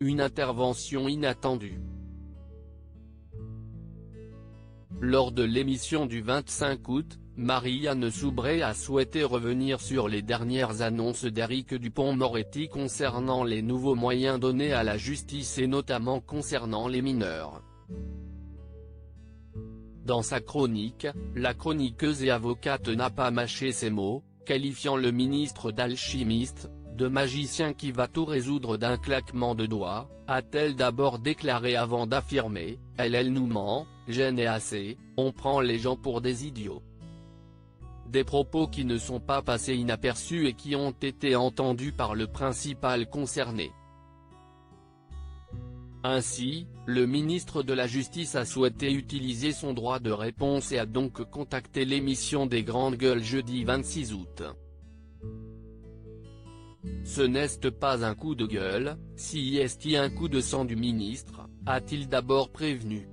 une intervention inattendue. Lors de l'émission du 25 août, Marianne Soubré a souhaité revenir sur les dernières annonces d'Éric Dupond-Moretti concernant les nouveaux moyens donnés à la justice et notamment concernant les mineurs. Dans sa chronique, la chroniqueuse et avocate n'a pas mâché ses mots, qualifiant le ministre d'alchimiste, de magicien qui va tout résoudre d'un claquement de doigts, a-t-elle d'abord déclaré avant d'affirmer « Elle nous ment, j'en ai assez, on prend les gens pour des idiots ». Des propos qui ne sont pas passés inaperçus et qui ont été entendus par le principal concerné. Ainsi, le ministre de la Justice a souhaité utiliser son droit de réponse et a donc contacté l'émission des Grandes Gueules jeudi 26 août. Ce n'est pas un coup de gueule, si est un coup de sang du ministre, a-t-il d'abord prévenu.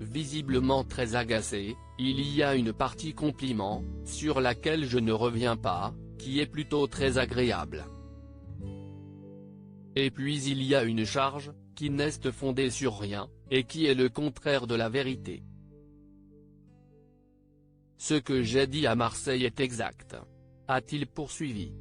Visiblement très agacé, il y a une partie compliment, sur laquelle je ne reviens pas, qui est plutôt très agréable. Et puis il y a une charge, qui n'est fondée sur rien, et qui est le contraire de la vérité. Ce que j'ai dit à Marseille est exact. A-t-il poursuivi.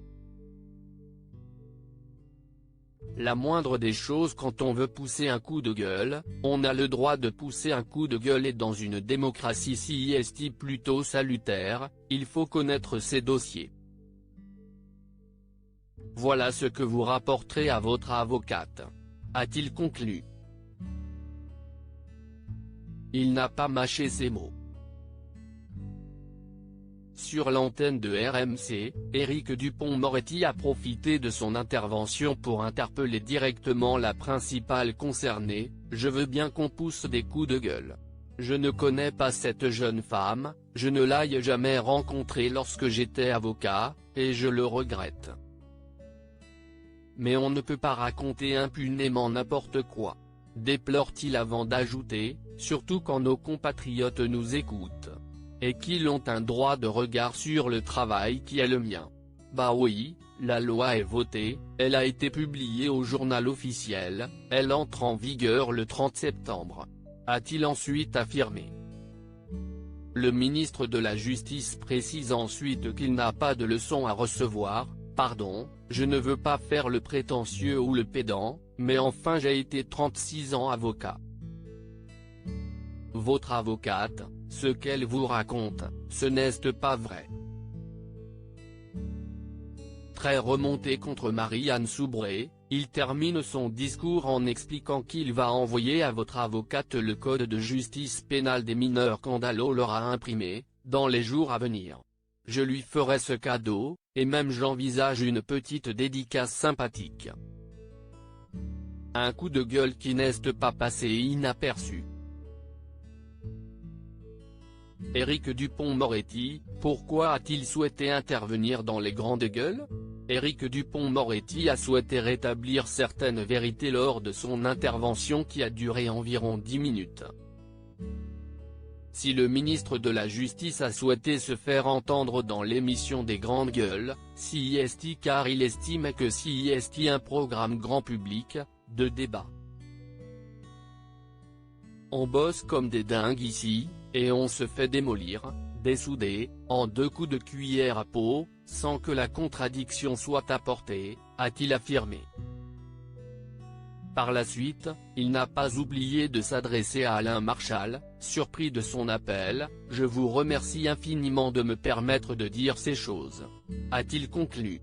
La moindre des choses quand on veut pousser un coup de gueule, on a le droit de pousser un coup de gueule et dans une démocratie CIST plutôt salutaire, il faut connaître ses dossiers. Voilà ce que vous rapporterez à votre avocate. A-t-il conclu. Il n'a pas mâché ses mots. Sur l'antenne de RMC, Éric Dupond-Moretti a profité de son intervention pour interpeller directement la principale concernée « Je veux bien qu'on pousse des coups de gueule. Je ne connais pas cette jeune femme, je ne l'ai jamais rencontrée lorsque j'étais avocat, et je le regrette. Mais on ne peut pas raconter impunément n'importe quoi », déplore-t-il avant d'ajouter, surtout quand nos compatriotes nous écoutent. Et qu'ils ont un droit de regard sur le travail qui est le mien. Bah oui, la loi est votée, elle a été publiée au journal officiel, elle entre en vigueur le 30 septembre. A-t-il ensuite affirmé. Le ministre de la Justice précise ensuite qu'il n'a pas de leçon à recevoir, pardon, je ne veux pas faire le prétentieux ou le pédant, mais enfin j'ai été 36 ans avocat. Votre avocate, ce qu'elle vous raconte, ce n'est pas vrai. Très remonté contre Marianne Soubré, il termine son discours en expliquant qu'il va envoyer à votre avocate le code de justice pénale des mineurs qu'Andalo leur a imprimé, dans les jours à venir. Je lui ferai ce cadeau, et même j'envisage une petite dédicace sympathique. Un coup de gueule qui n'est pas passé inaperçu. Éric Dupond-Moretti, pourquoi a-t-il souhaité intervenir dans les Grandes Gueules? Éric Dupond-Moretti a souhaité rétablir certaines vérités lors de son intervention qui a duré environ 10 minutes. Si le ministre de la Justice a souhaité se faire entendre dans l'émission des Grandes Gueules, CIST car il estime que CIST un programme grand public, de débat. On bosse comme des dingues ici, et on se fait démolir, dessouder, en 2 coups de cuillère à peau, sans que la contradiction soit apportée, a-t-il affirmé. Par la suite, il n'a pas oublié de s'adresser à Alain Marchal, surpris de son appel, « Je vous remercie infiniment de me permettre de dire ces choses », a-t-il conclu.